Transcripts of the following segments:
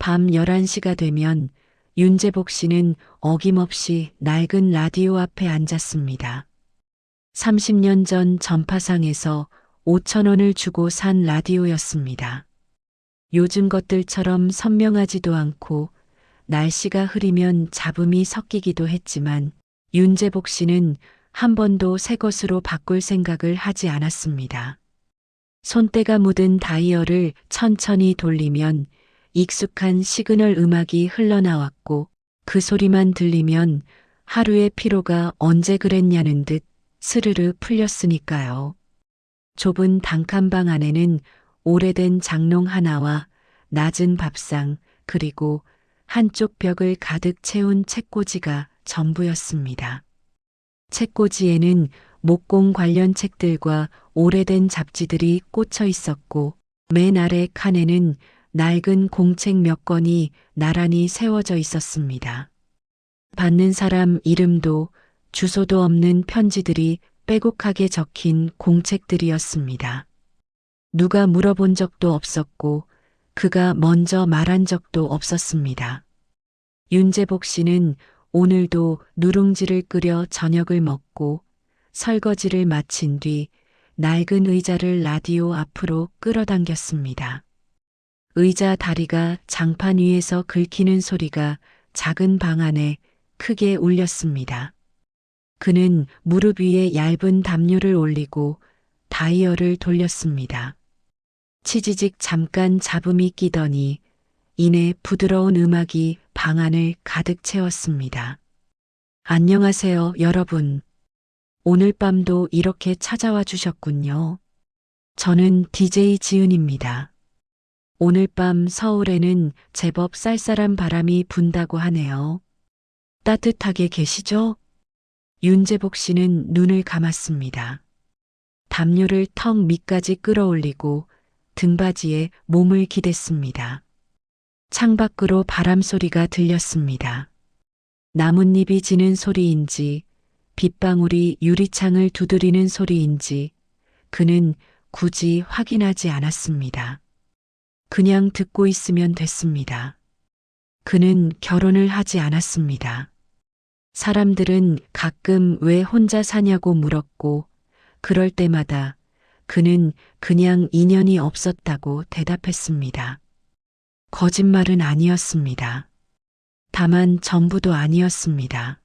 밤 11시가 되면 윤재복 씨는 어김없이 낡은 라디오 앞에 앉았습니다. 30년 전 전파상에서 5천 원을 주고 산 라디오였습니다. 요즘 것들처럼 선명하지도 않고 날씨가 흐리면 잡음이 섞이기도 했지만 윤재복 씨는 한 번도 새 것으로 바꿀 생각을 하지 않았습니다. 손때가 묻은 다이얼을 천천히 돌리면 익숙한 시그널 음악이 흘러나왔고 그 소리만 들리면 하루의 피로가 언제 그랬냐는 듯 스르르 풀렸으니까요. 좁은 단칸방 안에는 오래된 장롱 하나와 낮은 밥상 그리고 한쪽 벽을 가득 채운 책꽂이가 전부였습니다. 책꽂이에는 목공 관련 책들과 오래된 잡지들이 꽂혀 있었고 맨 아래 칸에는 낡은 공책 몇 권이 나란히 세워져 있었습니다. 받는 사람 이름도 주소도 없는 편지들이 빼곡하게 적힌 공책들이었습니다. 누가 물어본 적도 없었고 그가 먼저 말한 적도 없었습니다. 윤재복 씨는 오늘도 누룽지를 끓여 저녁을 먹고 설거지를 마친 뒤 낡은 의자를 라디오 앞으로 끌어당겼습니다. 의자 다리가 장판 위에서 긁히는 소리가 작은 방 안에 크게 울렸습니다. 그는 무릎 위에 얇은 담요를 올리고 다이얼을 돌렸습니다. 치지직 잠깐 잡음이 끼더니 이내 부드러운 음악이 방 안을 가득 채웠습니다. 안녕하세요, 여러분. 오늘 밤도 이렇게 찾아와 주셨군요. 저는 DJ 지은입니다. 오늘 밤 서울에는 제법 쌀쌀한 바람이 분다고 하네요. 따뜻하게 계시죠? 윤재복 씨는 눈을 감았습니다. 담요를 턱 밑까지 끌어올리고 등받이에 몸을 기댔습니다. 창밖으로 바람 소리가 들렸습니다. 나뭇잎이 지는 소리인지 빗방울이 유리창을 두드리는 소리인지 그는 굳이 확인하지 않았습니다. 그냥 듣고 있으면 됐습니다. 그는 결혼을 하지 않았습니다. 사람들은 가끔 왜 혼자 사냐고 물었고 그럴 때마다 그는 그냥 인연이 없었다고 대답했습니다. 거짓말은 아니었습니다. 다만 전부도 아니었습니다.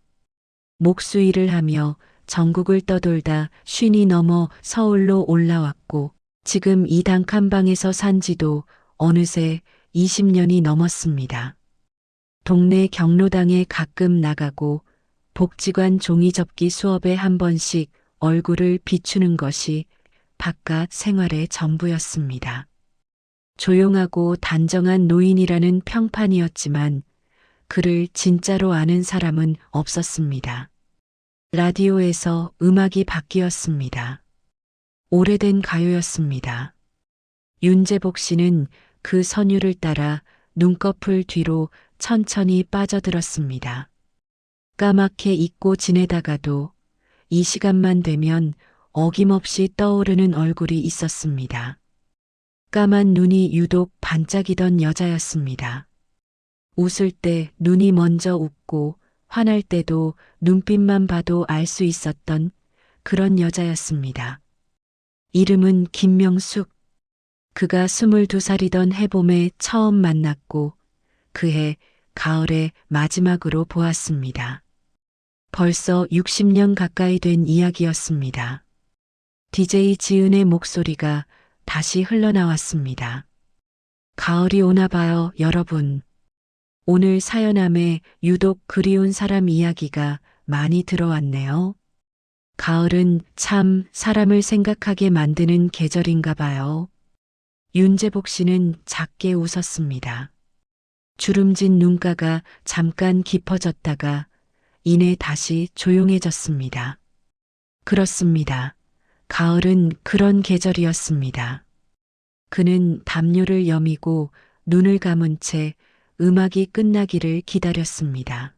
목수일을 하며 전국을 떠돌다 쉰이 넘어 서울로 올라왔고 지금 이 단칸방에서 산 지도 어느새 20년이 넘었습니다. 동네 경로당에 가끔 나가고 복지관 종이접기 수업에 한 번씩 얼굴을 비추는 것이 바깥 생활의 전부였습니다. 조용하고 단정한 노인이라는 평판이었지만 그를 진짜로 아는 사람은 없었습니다. 라디오에서 음악이 바뀌었습니다. 오래된 가요였습니다. 윤재복 씨는 그 선율을 따라 눈꺼풀 뒤로 천천히 빠져들었습니다. 까맣게 잊고 지내다가도 이 시간만 되면 어김없이 떠오르는 얼굴이 있었습니다. 까만 눈이 유독 반짝이던 여자였습니다. 웃을 때 눈이 먼저 웃고 화날 때도 눈빛만 봐도 알 수 있었던 그런 여자였습니다. 이름은 김명숙. 그가 22살이던 해봄에 처음 만났고 그해 가을에 마지막으로 보았습니다. 벌써 60년 가까이 된 이야기였습니다. DJ 지은의 목소리가 다시 흘러나왔습니다. 가을이 오나 봐요, 여러분. 오늘 사연함에 유독 그리운 사람 이야기가 많이 들어왔네요. 가을은 참 사람을 생각하게 만드는 계절인가 봐요. 윤재복 씨는 작게 웃었습니다. 주름진 눈가가 잠깐 깊어졌다가 이내 다시 조용해졌습니다. 그렇습니다. 가을은 그런 계절이었습니다. 그는 담요를 여미고 눈을 감은 채 음악이 끝나기를 기다렸습니다.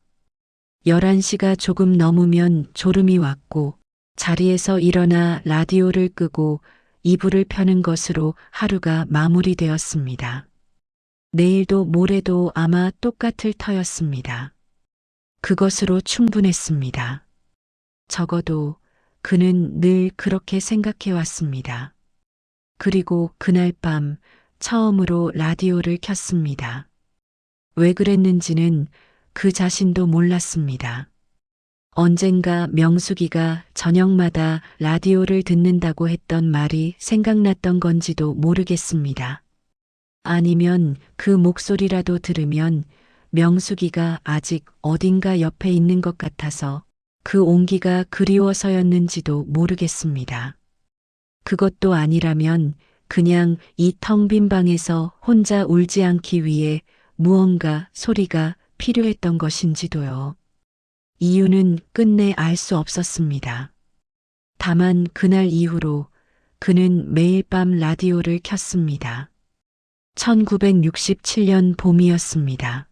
11시가 조금 넘으면 졸음이 왔고 자리에서 일어나 라디오를 끄고 이불을 펴는 것으로 하루가 마무리되었습니다. 내일도 모레도 아마 똑같을 터였습니다. 그것으로 충분했습니다. 적어도 그는 늘 그렇게 생각해 왔습니다. 그리고 그날 밤 처음으로 라디오를 켰습니다. 왜 그랬는지는 그 자신도 몰랐습니다. 언젠가 명숙이가 저녁마다 라디오를 듣는다고 했던 말이 생각났던 건지도 모르겠습니다. 아니면 그 목소리라도 들으면 명숙이가 아직 어딘가 옆에 있는 것 같아서 그 온기가 그리워서였는지도 모르겠습니다. 그것도 아니라면 그냥 이 텅 빈 방에서 혼자 울지 않기 위해 무언가 소리가 필요했던 것인지도요. 이유는 끝내 알 수 없었습니다. 다만 그날 이후로 그는 매일 밤 라디오를 켰습니다. 1967년 봄이었습니다.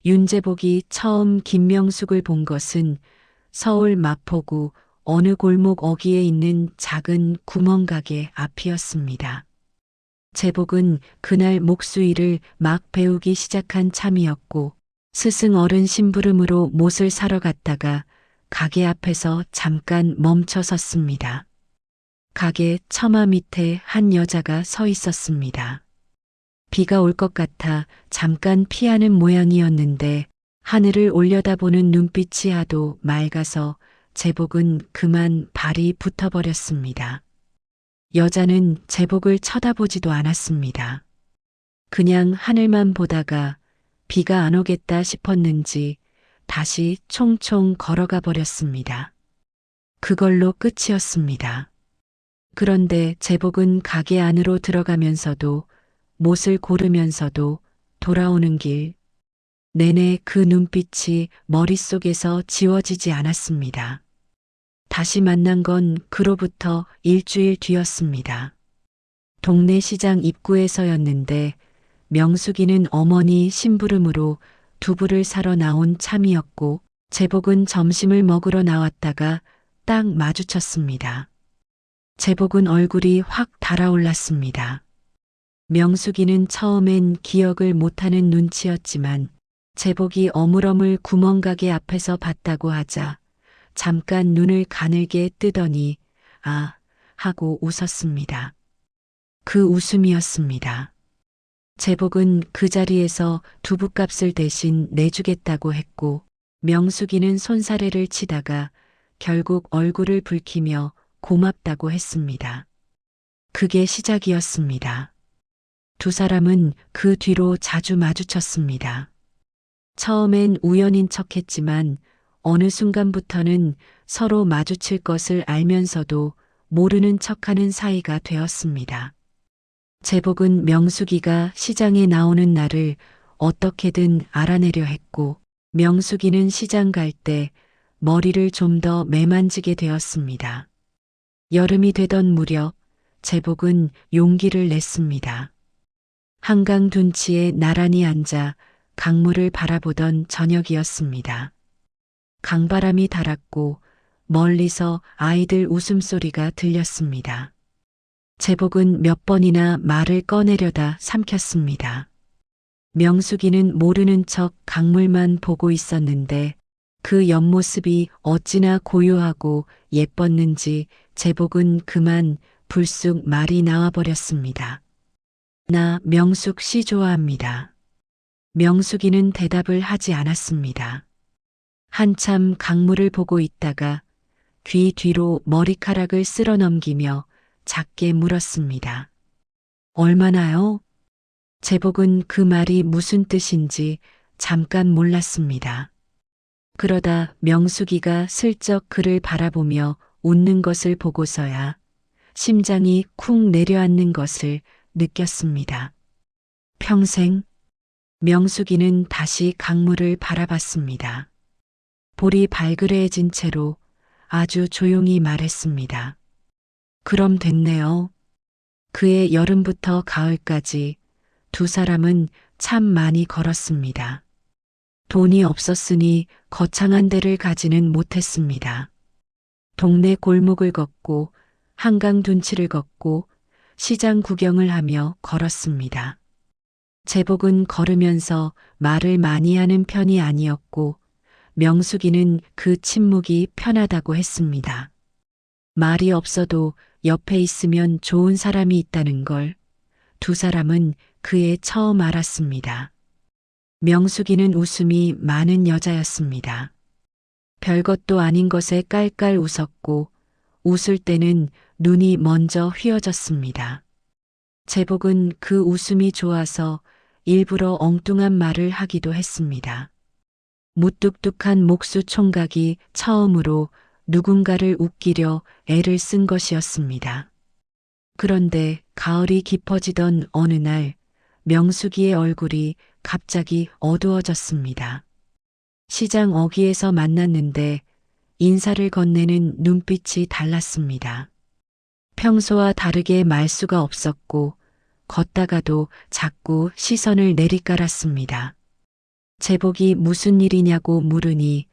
윤제복이 처음 김명숙을 본 것은 서울 마포구 어느 골목 어귀에 있는 작은 구멍가게 앞이었습니다. 제복은 그날 목수일을 막 배우기 시작한 참이었고 스승 어른 심부름으로 못을 사러 갔다가 가게 앞에서 잠깐 멈춰 섰습니다. 가게 처마 밑에 한 여자가 서 있었습니다. 비가 올 것 같아 잠깐 피하는 모양이었는데 하늘을 올려다보는 눈빛이 하도 맑아서 제복은 그만 발이 붙어버렸습니다. 여자는 제복을 쳐다보지도 않았습니다. 그냥 하늘만 보다가 비가 안 오겠다 싶었는지 다시 총총 걸어가 버렸습니다. 그걸로 끝이었습니다. 그런데 제복은 가게 안으로 들어가면서도 못을 고르면서도 돌아오는 길 내내 그 눈빛이 머릿속에서 지워지지 않았습니다. 다시 만난 건 그로부터 일주일 뒤였습니다. 동네 시장 입구에서였는데 명숙이는 어머니 심부름으로 두부를 사러 나온 참이었고 제복은 점심을 먹으러 나왔다가 딱 마주쳤습니다. 제복은 얼굴이 확 달아올랐습니다. 명숙이는 처음엔 기억을 못하는 눈치였지만 제복이 어물어물 구멍가게 앞에서 봤다고 하자 잠깐 눈을 가늘게 뜨더니 아 하고 웃었습니다. 그 웃음이었습니다. 제복은 그 자리에서 두부값을 대신 내주겠다고 했고 명숙이는 손사래를 치다가 결국 얼굴을 붉히며 고맙다고 했습니다. 그게 시작이었습니다. 두 사람은 그 뒤로 자주 마주쳤습니다. 처음엔 우연인 척했지만 어느 순간부터는 서로 마주칠 것을 알면서도 모르는 척하는 사이가 되었습니다. 제복은 명숙이가 시장에 나오는 날을 어떻게든 알아내려 했고 명숙이는 시장 갈 때 머리를 좀 더 매만지게 되었습니다. 여름이 되던 무렵 제복은 용기를 냈습니다. 한강 둔치에 나란히 앉아 강물을 바라보던 저녁이었습니다. 강바람이 달았고 멀리서 아이들 웃음소리가 들렸습니다. 제복은 몇 번이나 말을 꺼내려다 삼켰습니다. 명숙이는 모르는 척 강물만 보고 있었는데 그 옆모습이 어찌나 고요하고 예뻤는지 제복은 그만 불쑥 말이 나와버렸습니다. 나 명숙 씨 좋아합니다. 명숙이는 대답을 하지 않았습니다. 한참 강물을 보고 있다가 귀 뒤로 머리카락을 쓸어 넘기며 작게 물었습니다. 얼마나요? 제복은 그 말이 무슨 뜻인지 잠깐 몰랐습니다. 그러다 명숙이가 슬쩍 그를 바라보며 웃는 것을 보고서야 심장이 쿵 내려앉는 것을 느꼈습니다. 평생? 명숙이는 다시 강물을 바라봤습니다. 볼이 발그레해진 채로 아주 조용히 말했습니다. 그럼 됐네요. 그해 여름부터 가을까지 두 사람은 참 많이 걸었습니다. 돈이 없었으니 거창한 데를 가지는 못했습니다. 동네 골목을 걷고 한강 둔치를 걷고 시장 구경을 하며 걸었습니다. 제복은 걸으면서 말을 많이 하는 편이 아니었고 명숙이는 그 침묵이 편하다고 했습니다. 말이 없어도 옆에 있으면 좋은 사람이 있다는 걸 두 사람은 그해 처음 알았습니다. 명숙이는 웃음이 많은 여자였습니다. 별것도 아닌 것에 깔깔 웃었고 웃을 때는 눈이 먼저 휘어졌습니다. 제복은 그 웃음이 좋아서 일부러 엉뚱한 말을 하기도 했습니다. 무뚝뚝한 목수 총각이 처음으로 누군가를 웃기려 애를 쓴 것이었습니다. 그런데 가을이 깊어지던 어느 날 명숙이의 얼굴이 갑자기 어두워졌습니다. 시장 어귀에서 만났는데 인사를 건네는 눈빛이 달랐습니다. 평소와 다르게 말수가 없었고 걷다가도 자꾸 시선을 내리깔았습니다. 제복이 무슨 일이냐고 물으니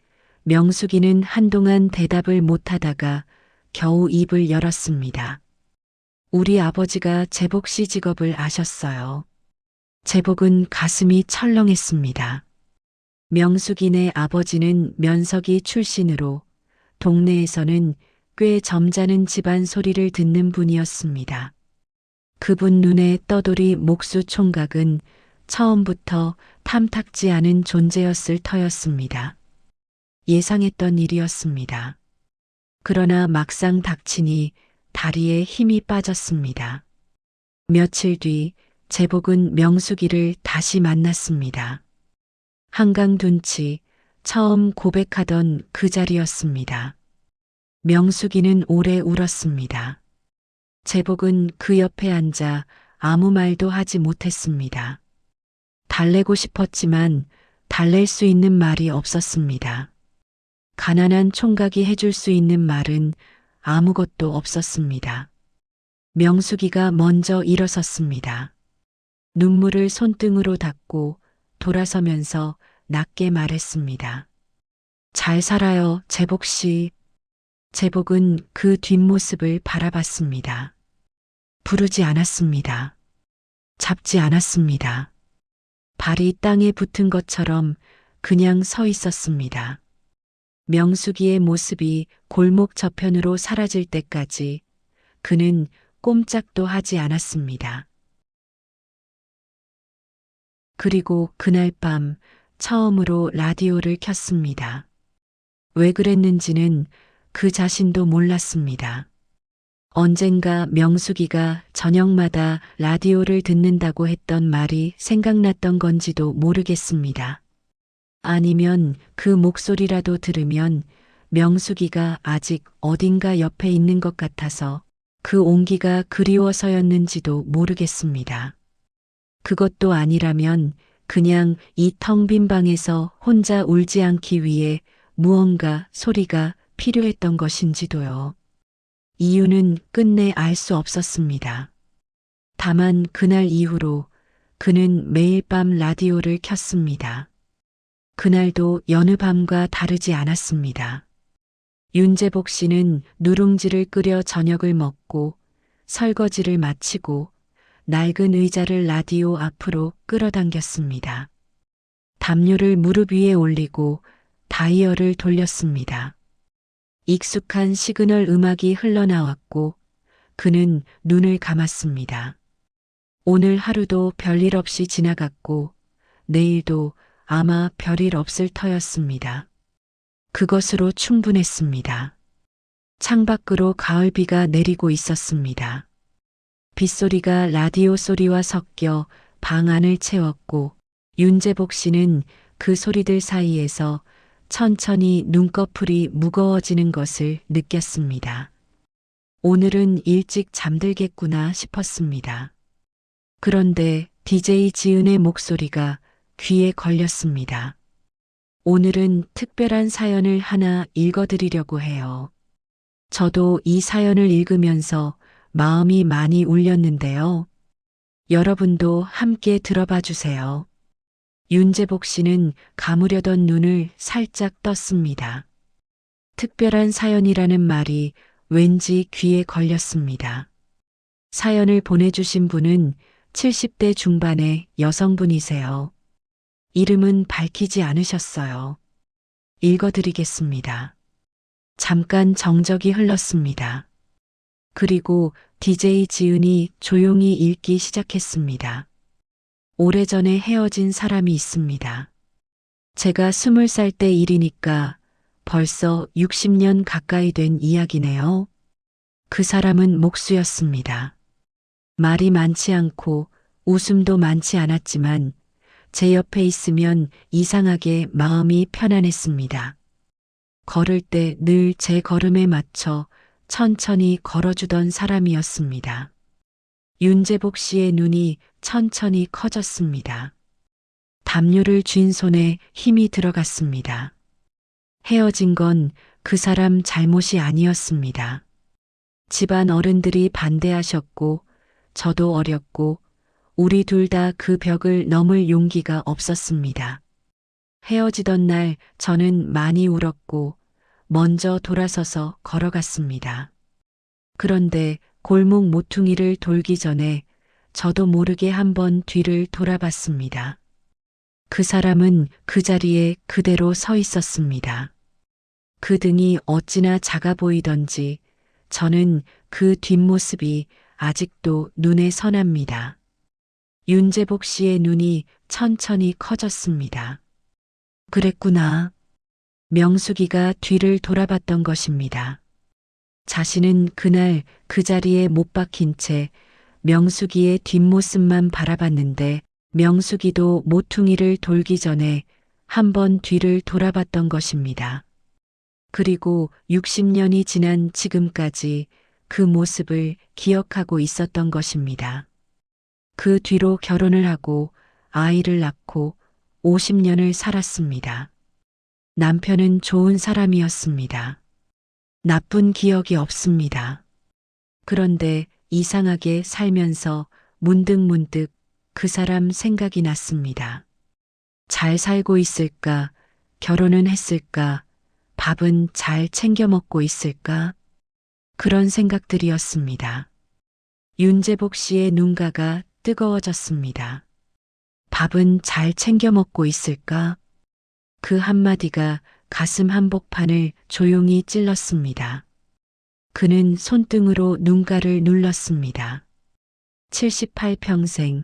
명숙이는 한동안 대답을 못하다가 겨우 입을 열었습니다. 우리 아버지가 제복 씨 직업을 아셨어요. 제복은 가슴이 철렁했습니다. 명숙이네 아버지는 면석이 출신으로 동네에서는 꽤 점잖은 집안 소리를 듣는 분이었습니다. 그분 눈에 떠돌이 목수 총각은 처음부터 탐탁지 않은 존재였을 터였습니다. 예상했던 일이었습니다. 그러나 막상 닥치니 다리에 힘이 빠졌습니다. 며칠 뒤 제복은 명숙이를 다시 만났습니다. 한강둔치 처음 고백하던 그 자리였습니다. 명숙이는 오래 울었습니다. 제복은 그 옆에 앉아 아무 말도 하지 못했습니다. 달래고 싶었지만 달랠 수 있는 말이 없었습니다. 가난한 총각이 해줄 수 있는 말은 아무것도 없었습니다. 명숙이가 먼저 일어섰습니다. 눈물을 손등으로 닦고 돌아서면서 낮게 말했습니다. 잘 살아요, 제복 씨. 제복은 그 뒷모습을 바라봤습니다. 부르지 않았습니다. 잡지 않았습니다. 발이 땅에 붙은 것처럼 그냥 서 있었습니다. 명숙이의 모습이 골목 저편으로 사라질 때까지 그는 꼼짝도 하지 않았습니다. 그리고 그날 밤 처음으로 라디오를 켰습니다. 왜 그랬는지는 그 자신도 몰랐습니다. 언젠가 명숙이가 저녁마다 라디오를 듣는다고 했던 말이 생각났던 건지도 모르겠습니다. 아니면 그 목소리라도 들으면 명숙이가 아직 어딘가 옆에 있는 것 같아서 그 온기가 그리워서였는지도 모르겠습니다. 그것도 아니라면 그냥 이 텅 빈 방에서 혼자 울지 않기 위해 무언가 소리가 필요했던 것인지도요. 이유는 끝내 알 수 없었습니다. 다만 그날 이후로 그는 매일 밤 라디오를 켰습니다. 그날도 여느 밤과 다르지 않았습니다. 윤제복 씨는 누룽지를 끓여 저녁을 먹고 설거지를 마치고 낡은 의자를 라디오 앞으로 끌어당겼습니다. 담요를 무릎 위에 올리고 다이얼을 돌렸습니다. 익숙한 시그널 음악이 흘러나왔고 그는 눈을 감았습니다. 오늘 하루도 별일 없이 지나갔고 내일도 아마 별일 없을 터였습니다. 그것으로 충분했습니다. 창밖으로 가을비가 내리고 있었습니다. 빗소리가 라디오 소리와 섞여 방 안을 채웠고 윤제복 씨는 그 소리들 사이에서 천천히 눈꺼풀이 무거워지는 것을 느꼈습니다. 오늘은 일찍 잠들겠구나 싶었습니다. 그런데 DJ 지은의 목소리가 귀에 걸렸습니다. 오늘은 특별한 사연을 하나 읽어드리려고 해요. 저도 이 사연을 읽으면서 마음이 많이 울렸는데요. 여러분도 함께 들어봐 주세요. 윤제복 씨는 감으려던 눈을 살짝 떴습니다. 특별한 사연이라는 말이 왠지 귀에 걸렸습니다. 사연을 보내주신 분은 70대 중반의 여성분이세요. 이름은 밝히지 않으셨어요. 읽어드리겠습니다. 잠깐 정적이 흘렀습니다. 그리고 DJ 지은이 조용히 읽기 시작했습니다. 오래전에 헤어진 사람이 있습니다. 제가 20살 때 일이니까 벌써 60년 가까이 된 이야기네요. 그 사람은 목수였습니다. 말이 많지 않고 웃음도 많지 않았지만 제 옆에 있으면 이상하게 마음이 편안했습니다. 걸을 때 늘 제 걸음에 맞춰 천천히 걸어주던 사람이었습니다. 윤재복 씨의 눈이 천천히 커졌습니다. 담요를 쥔 손에 힘이 들어갔습니다. 헤어진 건 그 사람 잘못이 아니었습니다. 집안 어른들이 반대하셨고 저도 어렸고 우리 둘 다 그 벽을 넘을 용기가 없었습니다. 헤어지던 날 저는 많이 울었고 먼저 돌아서서 걸어갔습니다. 그런데 골목 모퉁이를 돌기 전에 저도 모르게 한번 뒤를 돌아봤습니다. 그 사람은 그 자리에 그대로 서 있었습니다. 그 등이 어찌나 작아 보이던지 저는 그 뒷모습이 아직도 눈에 선합니다. 윤재복 씨의 눈이 천천히 커졌습니다. 그랬구나. 명숙이가 뒤를 돌아봤던 것입니다. 자신은 그날 그 자리에 못 박힌 채 명숙이의 뒷모습만 바라봤는데 명숙이도 모퉁이를 돌기 전에 한번 뒤를 돌아봤던 것입니다. 그리고 60년이 지난 지금까지 그 모습을 기억하고 있었던 것입니다. 그 뒤로 결혼을 하고 아이를 낳고 50년을 살았습니다. 남편은 좋은 사람이었습니다. 나쁜 기억이 없습니다. 그런데 이상하게 살면서 문득문득 그 사람 생각이 났습니다. 잘 살고 있을까? 결혼은 했을까? 밥은 잘 챙겨 먹고 있을까? 그런 생각들이었습니다. 윤재복 씨의 눈가가 뜨거워졌습니다. 밥은 잘 챙겨 먹고 있을까? 그 한마디가 가슴 한복판을 조용히 찔렀습니다. 그는 손등으로 눈가를 눌렀습니다. 78평생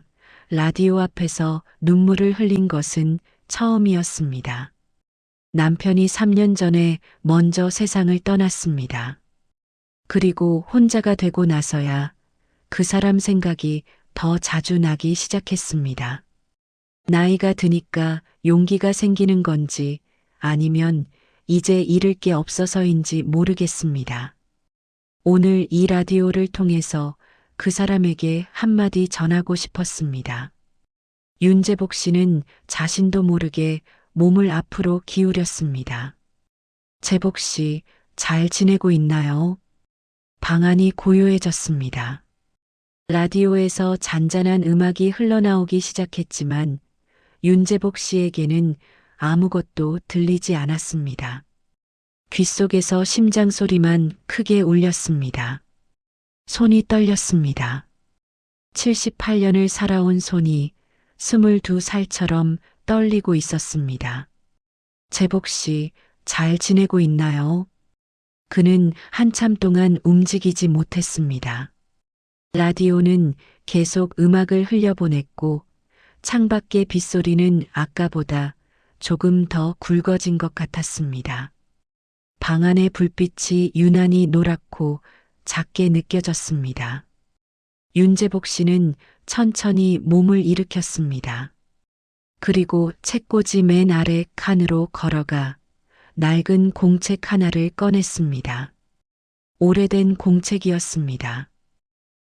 라디오 앞에서 눈물을 흘린 것은 처음이었습니다. 남편이 3년 전에 먼저 세상을 떠났습니다. 그리고 혼자가 되고 나서야 그 사람 생각이 더 자주 나기 시작했습니다. 나이가 드니까 용기가 생기는 건지 아니면 이제 잃을 게 없어서인지 모르겠습니다. 오늘 이 라디오를 통해서 그 사람에게 한마디 전하고 싶었습니다. 윤재복 씨는 자신도 모르게 몸을 앞으로 기울였습니다. 재복 씨, 잘 지내고 있나요? 방안이 고요해졌습니다. 라디오에서 잔잔한 음악이 흘러나오기 시작했지만 윤재복 씨에게는 아무것도 들리지 않았습니다. 귓속에서 심장 소리만 크게 울렸습니다. 손이 떨렸습니다. 78년을 살아온 손이 22살처럼 떨리고 있었습니다. 재복 씨, 잘 지내고 있나요? 그는 한참 동안 움직이지 못했습니다. 라디오는 계속 음악을 흘려보냈고 창밖의 빗소리는 아까보다 조금 더 굵어진 것 같았습니다. 방 안의 불빛이 유난히 노랗고 작게 느껴졌습니다. 윤재복 씨는 천천히 몸을 일으켰습니다. 그리고 책꽂이 맨 아래 칸으로 걸어가 낡은 공책 하나를 꺼냈습니다. 오래된 공책이었습니다.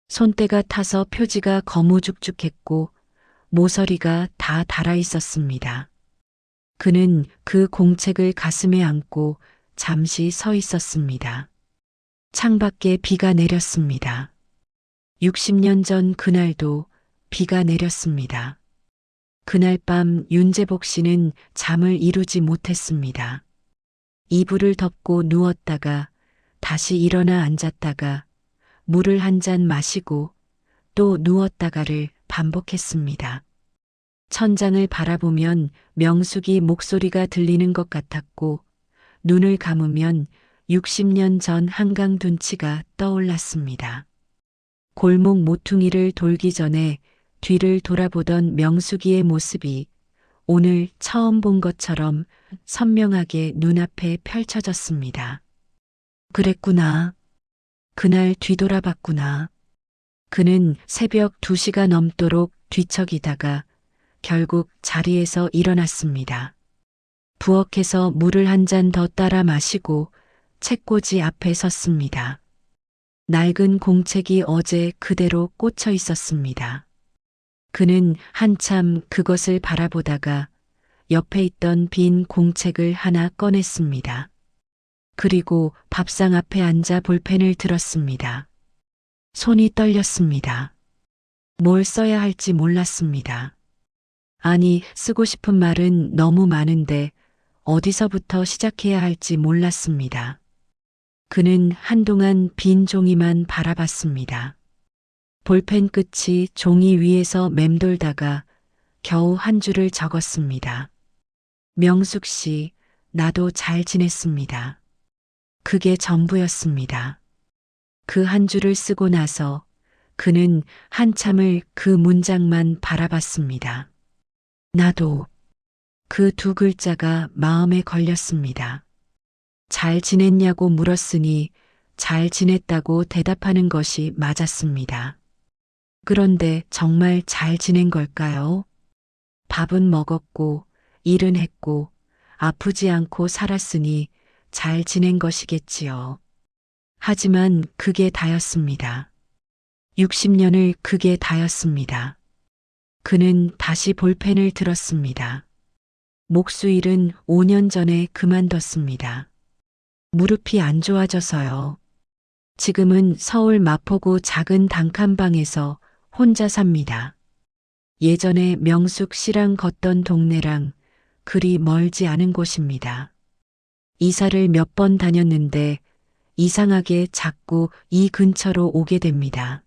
손때가 타서 표지가 거무죽죽했고 모서리가 다 닳아 있었습니다. 그는 그 공책을 가슴에 안고 잠시 서 있었습니다. 창밖에 비가 내렸습니다. 60년 전 그날도 비가 내렸습니다. 그날 밤 윤재복 씨는 잠을 이루지 못했습니다. 이불을 덮고 누웠다가 다시 일어나 앉았다가 물을 한 잔 마시고 또 누웠다가를 반복했습니다. 천장을 바라보면 명숙이 목소리가 들리는 것 같았고 눈을 감으면 60년 전 한강 둔치가 떠올랐습니다. 골목 모퉁이를 돌기 전에 뒤를 돌아보던 명숙이의 모습이 오늘 처음 본 것처럼 선명하게 눈앞에 펼쳐졌습니다. 그랬구나. 그날 뒤돌아봤구나. 그는 새벽 2시가 넘도록 뒤척이다가 결국 자리에서 일어났습니다. 부엌에서 물을 한 잔 더 따라 마시고 책꽂이 앞에 섰습니다. 낡은 공책이 어제 그대로 꽂혀 있었습니다. 그는 한참 그것을 바라보다가 옆에 있던 빈 공책을 하나 꺼냈습니다. 그리고 밥상 앞에 앉아 볼펜을 들었습니다. 손이 떨렸습니다. 뭘 써야 할지 몰랐습니다. 아니, 쓰고 싶은 말은 너무 많은데 어디서부터 시작해야 할지 몰랐습니다. 그는 한동안 빈 종이만 바라봤습니다. 볼펜 끝이 종이 위에서 맴돌다가 겨우 한 줄을 적었습니다. 명숙 씨, 나도 잘 지냈습니다. 그게 전부였습니다. 그 한 줄을 쓰고 나서 그는 한참을 그 문장만 바라봤습니다. 나도. 그 두 글자가 마음에 걸렸습니다. 잘 지냈냐고 물었으니 잘 지냈다고 대답하는 것이 맞았습니다. 그런데 정말 잘 지낸 걸까요? 밥은 먹었고, 일은 했고, 아프지 않고 살았으니 잘 지낸 것이겠지요. 하지만 그게 다였습니다. 60년을 그게 다였습니다. 그는 다시 볼펜을 들었습니다. 목수일은 5년 전에 그만뒀습니다. 무릎이 안 좋아져서요. 지금은 서울 마포구 작은 단칸방에서 혼자 삽니다. 예전에 명숙 씨랑 걷던 동네랑 그리 멀지 않은 곳입니다. 이사를 몇 번 다녔는데 이상하게 자꾸 이 근처로 오게 됩니다.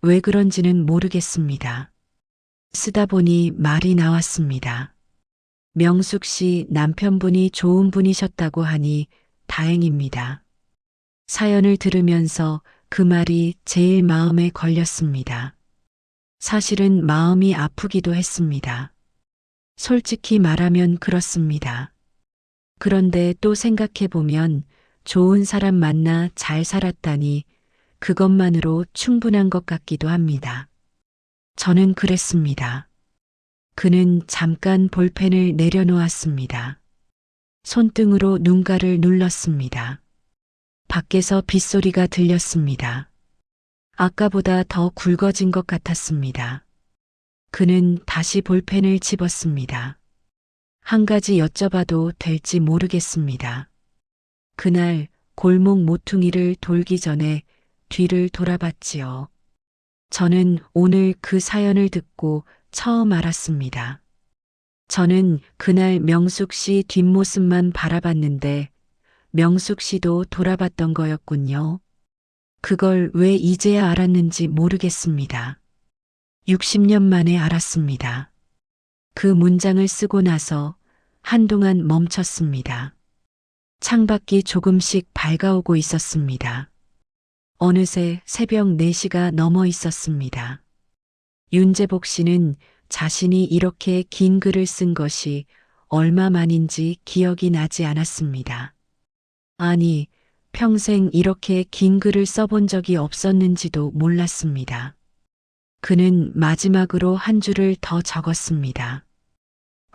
왜 그런지는 모르겠습니다. 쓰다 보니 말이 나왔습니다. 명숙 씨 남편분이 좋은 분이셨다고 하니 다행입니다. 사연을 들으면서 그 말이 제일 마음에 걸렸습니다. 사실은 마음이 아프기도 했습니다. 솔직히 말하면 그렇습니다. 그런데 또 생각해보면 좋은 사람 만나 잘 살았다니 그것만으로 충분한 것 같기도 합니다. 저는 그랬습니다. 그는 잠깐 볼펜을 내려놓았습니다. 손등으로 눈가를 눌렀습니다. 밖에서 빗소리가 들렸습니다. 아까보다 더 굵어진 것 같았습니다. 그는 다시 볼펜을 집었습니다. 한 가지 여쭤봐도 될지 모르겠습니다. 그날 골목 모퉁이를 돌기 전에 뒤를 돌아봤지요. 저는 오늘 그 사연을 듣고 처음 알았습니다. 저는 그날 명숙 씨 뒷모습만 바라봤는데 명숙 씨도 돌아봤던 거였군요. 그걸 왜 이제야 알았는지 모르겠습니다. 60년 만에 알았습니다. 그 문장을 쓰고 나서 한동안 멈췄습니다. 창밖이 조금씩 밝아오고 있었습니다. 어느새 새벽 4시가 넘어 있었습니다. 윤재복 씨는 자신이 이렇게 긴 글을 쓴 것이 얼마 만인지 기억이 나지 않았습니다. 아니, 평생 이렇게 긴 글을 써본 적이 없었는지도 몰랐습니다. 그는 마지막으로 한 줄을 더 적었습니다.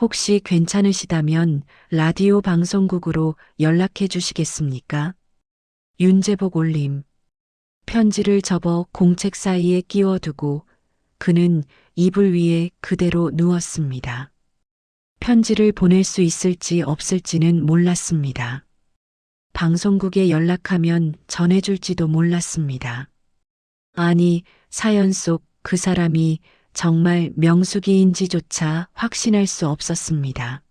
혹시 괜찮으시다면 라디오 방송국으로 연락해 주시겠습니까? 윤재복 올림. 편지를 접어 공책 사이에 끼워두고 그는 이불 위에 그대로 누웠습니다. 편지를 보낼 수 있을지 없을지는 몰랐습니다. 방송국에 연락하면 전해줄지도 몰랐습니다. 아니, 사연 속 그 사람이 정말 명숙이인지조차 확신할 수 없었습니다.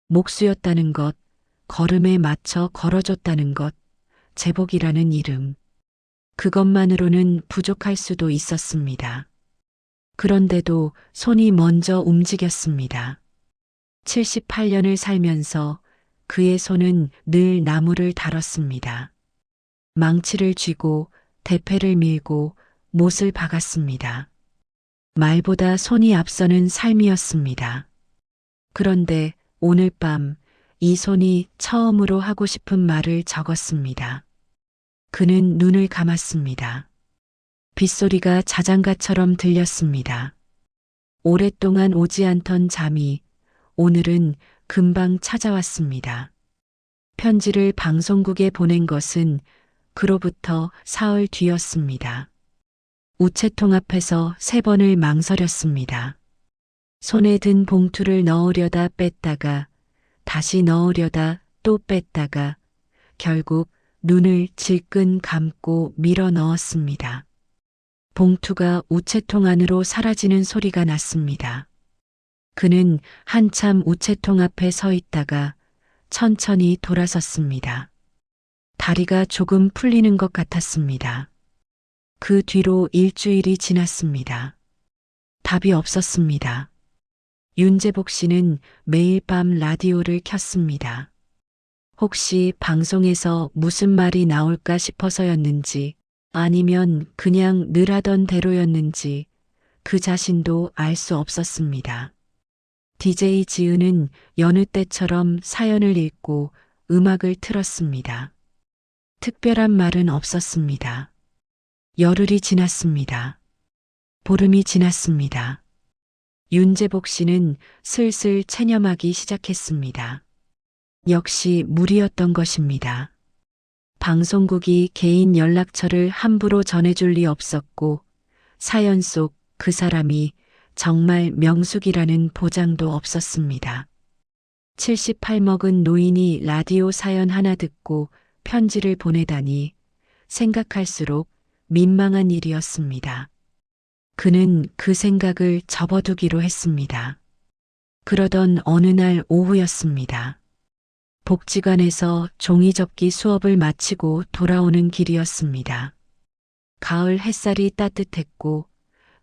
목수였다는 것, 걸음에 맞춰 걸어줬다는 것, 재복이라는 이름. 그것만으로는 부족할 수도 있었습니다. 그런데도 손이 먼저 움직였습니다. 78년을 살면서 그의 손은 늘 나무를 다뤘습니다. 망치를 쥐고 대패를 밀고 못을 박았습니다. 말보다 손이 앞서는 삶이었습니다. 그런데 오늘 밤 이 손이 처음으로 하고 싶은 말을 적었습니다. 그는 눈을 감았습니다. 빗소리가 자장가처럼 들렸습니다. 오랫동안 오지 않던 잠이 오늘은 금방 찾아왔습니다. 편지를 방송국에 보낸 것은 그로부터 사흘 뒤였습니다. 우체통 앞에서 3번을 망설였습니다. 손에 든 봉투를 넣으려다 뺐다가 다시 넣으려다 또 뺐다가 결국 눈을 질끈 감고 밀어 넣었습니다. 봉투가 우체통 안으로 사라지는 소리가 났습니다. 그는 한참 우체통 앞에 서 있다가 천천히 돌아섰습니다. 다리가 조금 풀리는 것 같았습니다. 그 뒤로 일주일이 지났습니다. 답이 없었습니다. 윤재복 씨는 매일 밤 라디오를 켰습니다. 혹시 방송에서 무슨 말이 나올까 싶어서였는지 아니면 그냥 늘 하던 대로였는지 그 자신도 알 수 없었습니다. DJ 지은은 여느 때처럼 사연을 읽고 음악을 틀었습니다. 특별한 말은 없었습니다. 열흘이 지났습니다. 보름이 지났습니다. 윤재복 씨는 슬슬 체념하기 시작했습니다. 역시 무리였던 것입니다. 방송국이 개인 연락처를 함부로 전해줄 리 없었고 사연 속 그 사람이 정말 명숙이라는 보장도 없었습니다. 78 먹은 노인이 라디오 사연 하나 듣고 편지를 보내다니 생각할수록 민망한 일이었습니다. 그는 그 생각을 접어두기로 했습니다. 그러던 어느 날 오후였습니다. 복지관에서 종이접기 수업을 마치고 돌아오는 길이었습니다. 가을 햇살이 따뜻했고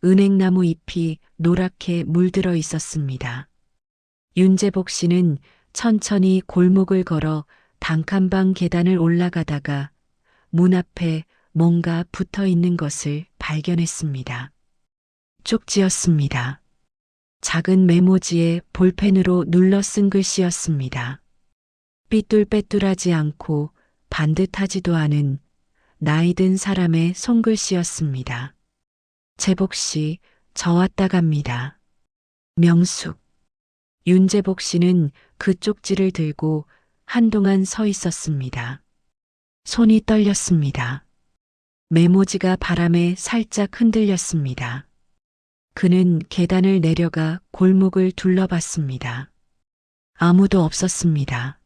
은행나무 잎이 노랗게 물들어 있었습니다. 윤재복 씨는 천천히 골목을 걸어 단칸방 계단을 올라가다가 문 앞에 뭔가 붙어 있는 것을 발견했습니다. 쪽지였습니다. 작은 메모지에 볼펜으로 눌러 쓴 글씨였습니다. 삐뚤빼뚤하지 않고 반듯하지도 않은 나이든 사람의 손글씨였습니다. 재복 씨, 저 왔다 갑니다. 명숙. 윤재복 씨는 그 쪽지를 들고 한동안 서 있었습니다. 손이 떨렸습니다. 메모지가 바람에 살짝 흔들렸습니다. 그는 계단을 내려가 골목을 둘러봤습니다. 아무도 없었습니다.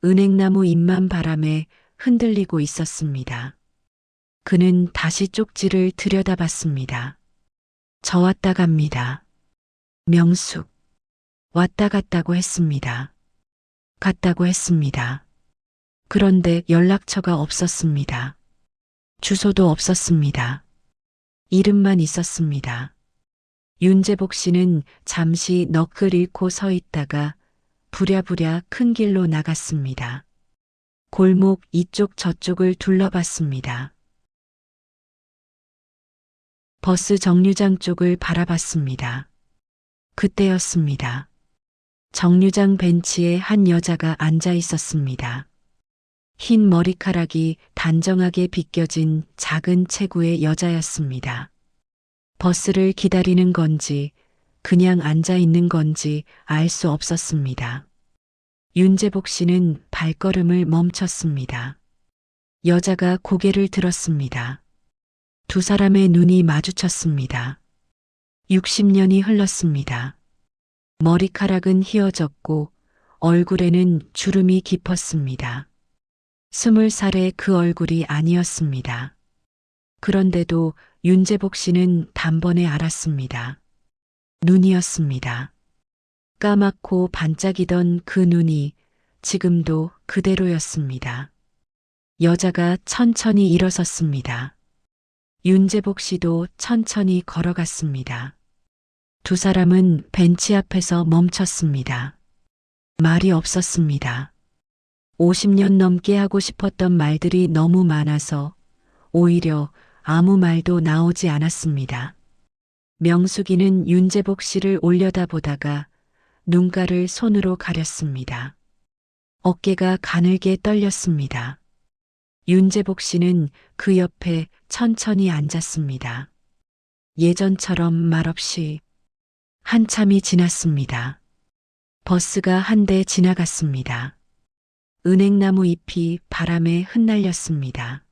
은행나무 잎만 바람에 흔들리고 있었습니다. 그는 다시 쪽지를 들여다봤습니다. 저 왔다 갑니다. 명숙. 왔다 갔다고 했습니다. 갔다고 했습니다. 그런데 연락처가 없었습니다. 주소도 없었습니다. 이름만 있었습니다. 윤재복 씨는 잠시 넋을 잃고 서 있다가 부랴부랴 큰 길로 나갔습니다. 골목 이쪽 저쪽을 둘러봤습니다. 버스 정류장 쪽을 바라봤습니다. 그때였습니다. 정류장 벤치에 한 여자가 앉아 있었습니다. 흰 머리카락이 단정하게 빗겨진 작은 체구의 여자였습니다. 버스를 기다리는 건지 그냥 앉아 있는 건지 알 수 없었습니다. 윤재복 씨는 발걸음을 멈췄습니다. 여자가 고개를 들었습니다. 두 사람의 눈이 마주쳤습니다. 60년이 흘렀습니다. 머리카락은 휘어졌고 얼굴에는 주름이 깊었습니다. 20살의 그 얼굴이 아니었습니다. 그런데도 윤재복 씨는 단번에 알았습니다. 눈이었습니다. 까맣고 반짝이던 그 눈이 지금도 그대로였습니다. 여자가 천천히 일어섰습니다. 윤재복 씨도 천천히 걸어갔습니다. 두 사람은 벤치 앞에서 멈췄습니다. 말이 없었습니다. 50년 넘게 하고 싶었던 말들이 너무 많아서 오히려 아무 말도 나오지 않았습니다. 명숙이는 윤재복 씨를 올려다보다가 눈가를 손으로 가렸습니다. 어깨가 가늘게 떨렸습니다. 윤재복 씨는 그 옆에 천천히 앉았습니다. 예전처럼 말없이 한참이 지났습니다. 버스가 한 대 지나갔습니다. 은행나무 잎이 바람에 흩날렸습니다.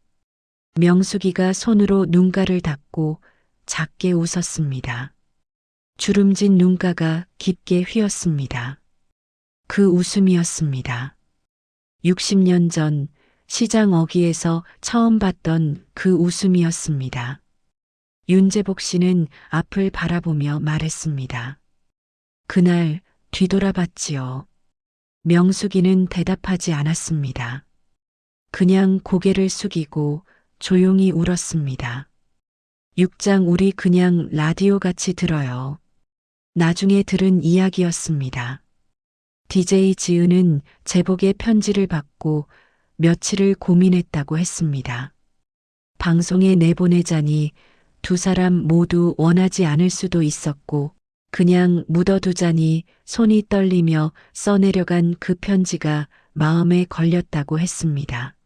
명숙이가 손으로 눈가를 닦고 작게 웃었습니다. 주름진 눈가가 깊게 휘었습니다. 그 웃음이었습니다. 60년 전 시장 어귀에서 처음 봤던 그 웃음이었습니다. 윤재복 씨는 앞을 바라보며 말했습니다. 그날 뒤돌아봤지요. 명숙이는 대답하지 않았습니다. 그냥 고개를 숙이고 조용히 울었습니다. 6장 우리 그냥 라디오 같이 들어요. 나중에 들은 이야기였습니다. DJ 지은은 제복의 편지를 받고 며칠을 고민했다고 했습니다. 방송에 내보내자니 두 사람 모두 원하지 않을 수도 있었고 그냥 묻어두자니 손이 떨리며 써내려간 그 편지가 마음에 걸렸다고 했습니다.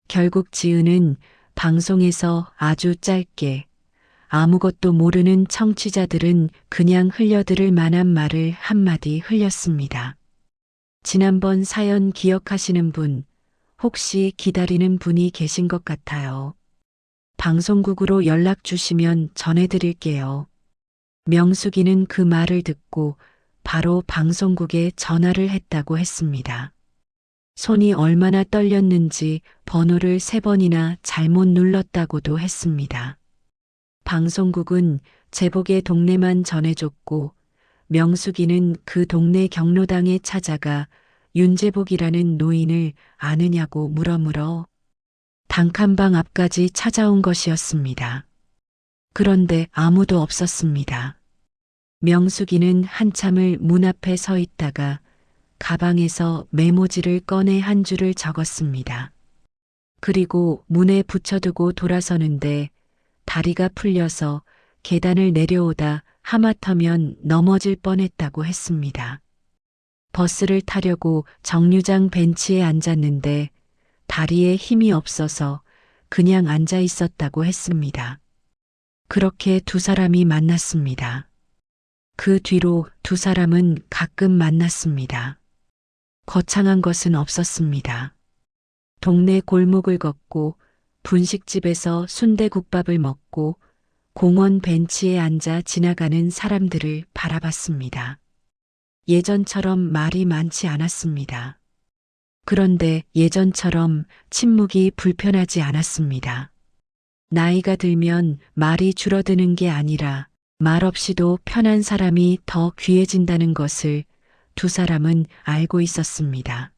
결국 지은은 방송에서 아주 짧게 아무것도 모르는 청취자들은 그냥 흘려들을 만한 말을 한마디 흘렸습니다. 지난번 사연 기억하시는 분, 혹시 기다리는 분이 계신 것 같아요. 방송국으로 연락 주시면 전해드릴게요. 명숙이는 그 말을 듣고 바로 방송국에 전화를 했다고 했습니다. 손이 얼마나 떨렸는지 번호를 3번이나 잘못 눌렀다고도 했습니다. 방송국은 제복의 동네만 전해줬고 명숙이는 그 동네 경로당에 찾아가 윤재복이라는 노인을 아느냐고 물어물어 단칸방 앞까지 찾아온 것이었습니다. 그런데 아무도 없었습니다. 명숙이는 한참을 문 앞에 서 있다가 가방에서 메모지를 꺼내 한 줄을 적었습니다. 그리고 문에 붙여두고 돌아서는데 다리가 풀려서 계단을 내려오다 하마터면 넘어질 뻔했다고 했습니다. 버스를 타려고 정류장 벤치에 앉았는데 다리에 힘이 없어서 그냥 앉아 있었다고 했습니다. 그렇게 두 사람이 만났습니다. 그 뒤로 두 사람은 가끔 만났습니다. 거창한 것은 없었습니다. 동네 골목을 걷고 분식집에서 순대국밥을 먹고 공원 벤치에 앉아 지나가는 사람들을 바라봤습니다. 예전처럼 말이 많지 않았습니다. 그런데 예전처럼 침묵이 불편하지 않았습니다. 나이가 들면 말이 줄어드는 게 아니라 말없이도 편한 사람이 더 귀해진다는 것을 두 사람은 알고 있었습니다.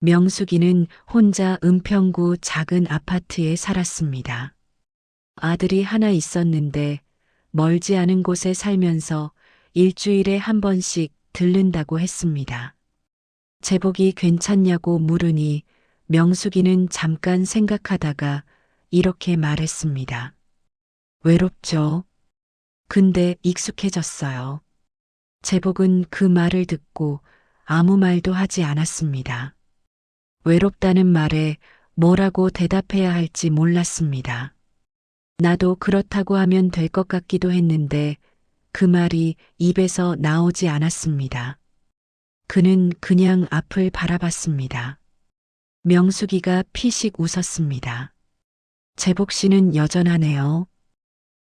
명숙이는 혼자 은평구 작은 아파트에 살았습니다. 아들이 하나 있었는데 멀지 않은 곳에 살면서 일주일에 한 번씩 들른다고 했습니다. 제복이 괜찮냐고 물으니 명숙이는 잠깐 생각하다가 이렇게 말했습니다. 외롭죠? 근데 익숙해졌어요. 제복은 그 말을 듣고 아무 말도 하지 않았습니다. 외롭다는 말에 뭐라고 대답해야 할지 몰랐습니다. 나도 그렇다고 하면 될 것 같기도 했는데 그 말이 입에서 나오지 않았습니다. 그는 그냥 앞을 바라봤습니다. 명숙이가 피식 웃었습니다. 제복 씨는 여전하네요.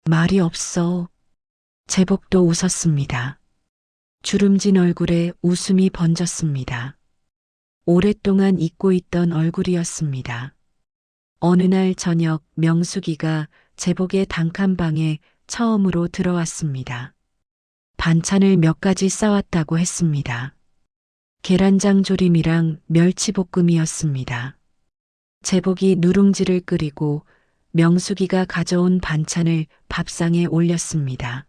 말이 없어. 제복도 웃었습니다. 주름진 얼굴에 웃음이 번졌습니다. 오랫동안 잊고 있던 얼굴이었습니다. 어느 날 저녁 명숙이가 제복의 단칸방에 처음으로 들어왔습니다. 반찬을 몇 가지 싸왔다고 했습니다. 계란장 조림이랑 멸치볶음이었습니다. 제복이 누룽지를 끓이고 명숙이가 가져온 반찬을 밥상에 올렸습니다.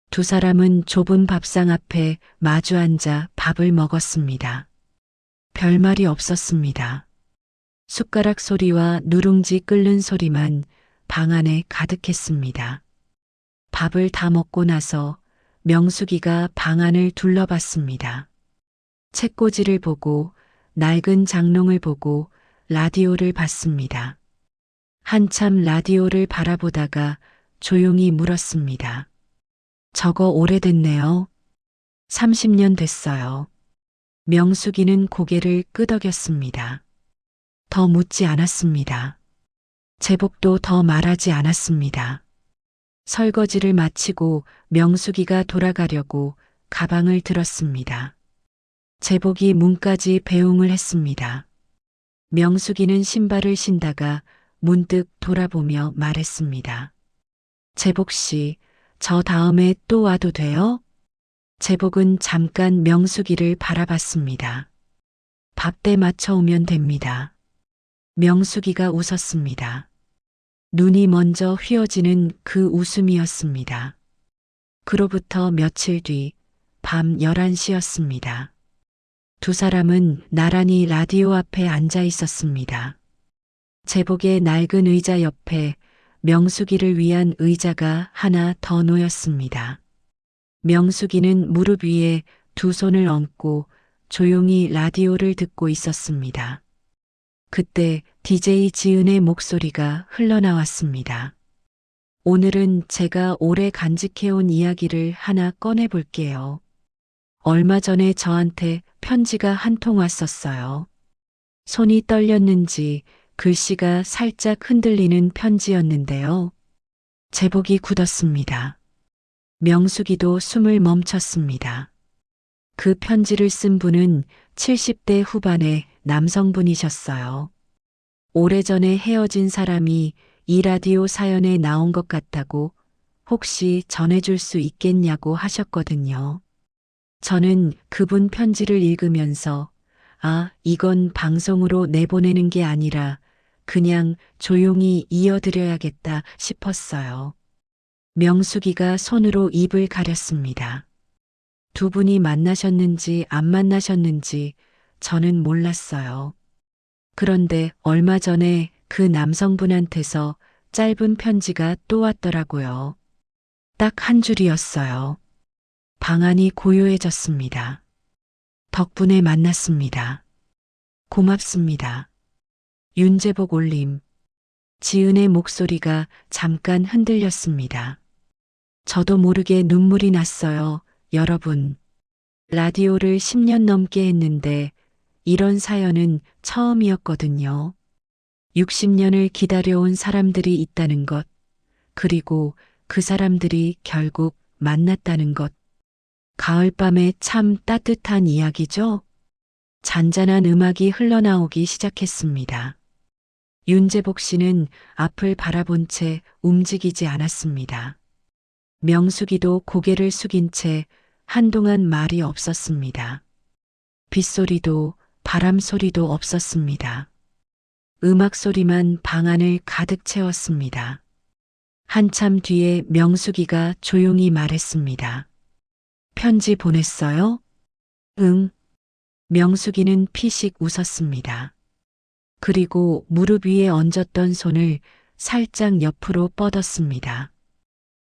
두 사람은 좁은 밥상 앞에 마주 앉아 밥을 먹었습니다. 별말이 없었습니다. 숟가락 소리와 누룽지 끓는 소리만 방 안에 가득했습니다. 밥을 다 먹고 나서 명숙이가 방 안을 둘러봤습니다. 책꽂이를 보고 낡은 장롱을 보고 라디오를 봤습니다. 한참 라디오를 바라보다가 조용히 물었습니다. 저거 오래됐네요. 30년 됐어요. 명숙이는 고개를 끄덕였습니다. 더 묻지 않았습니다. 제복도 더 말하지 않았습니다. 설거지를 마치고 명숙이가 돌아가려고 가방을 들었습니다. 제복이 문까지 배웅을 했습니다. 명숙이는 신발을 신다가 문득 돌아보며 말했습니다. 제복 씨, 저 다음에 또 와도 돼요? 제복은 잠깐 명숙이를 바라봤습니다. 밥때 맞춰 오면 됩니다. 명숙이가 웃었습니다. 눈이 먼저 휘어지는 그 웃음이었습니다. 그로부터 며칠 뒤 밤 11시였습니다. 두 사람은 나란히 라디오 앞에 앉아 있었습니다. 제복의 낡은 의자 옆에 명숙이를 위한 의자가 하나 더 놓였습니다. 명숙이는 무릎 위에 두 손을 얹고 조용히 라디오를 듣고 있었습니다. 그때 DJ 지은의 목소리가 흘러나왔습니다. 오늘은 제가 오래 간직해온 이야기를 하나 꺼내볼게요. 얼마 전에 저한테 편지가 한 통 왔었어요. 손이 떨렸는지 글씨가 살짝 흔들리는 편지였는데요. 제복이 굳었습니다. 명숙이도 숨을 멈췄습니다. 그 편지를 쓴 분은 70대 후반의 남성분이셨어요. 오래전에 헤어진 사람이 이 라디오 사연에 나온 것 같다고 혹시 전해줄 수 있겠냐고 하셨거든요. 저는 그분 편지를 읽으면서 이건 방송으로 내보내는 게 아니라 그냥 조용히 이어드려야겠다 싶었어요. 명숙이가 손으로 입을 가렸습니다. 두 분이 만나셨는지 안 만나셨는지 저는 몰랐어요. 그런데 얼마 전에 그 남성분한테서 짧은 편지가 또 왔더라고요. 딱 한 줄이었어요. 방 안이 고요해졌습니다. 덕분에 만났습니다. 고맙습니다. 윤제복 올림. 지은의 목소리가 잠깐 흔들렸습니다. 저도 모르게 눈물이 났어요, 여러분. 라디오를 10년 넘게 했는데 이런 사연은 처음이었거든요. 60년을 기다려온 사람들이 있다는 것, 그리고 그 사람들이 결국 만났다는 것. 가을밤에 참 따뜻한 이야기죠? 잔잔한 음악이 흘러나오기 시작했습니다. 윤제복 씨는 앞을 바라본 채 움직이지 않았습니다. 명숙이도 고개를 숙인 채 한동안 말이 없었습니다. 빗소리도 바람 소리도 없었습니다. 음악 소리만 방 안을 가득 채웠습니다. 한참 뒤에 명숙이가 조용히 말했습니다. 편지 보냈어요? 응. 명숙이는 피식 웃었습니다. 그리고 무릎 위에 얹었던 손을 살짝 옆으로 뻗었습니다.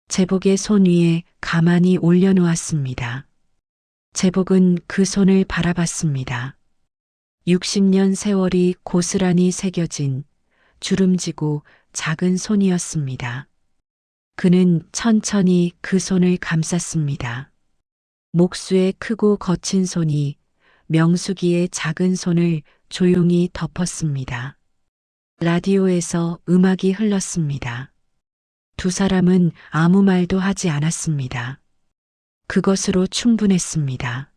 제복의 손 위에 가만히 올려놓았습니다. 제복은 그 손을 바라봤습니다. 60년 세월이 고스란히 새겨진 주름지고 작은 손이었습니다. 그는 천천히 그 손을 감쌌습니다. 목수의 크고 거친 손이 명숙이의 작은 손을 조용히 덮었습니다. 라디오에서 음악이 흘렀습니다. 두 사람은 아무 말도 하지 않았습니다. 그것으로 충분했습니다.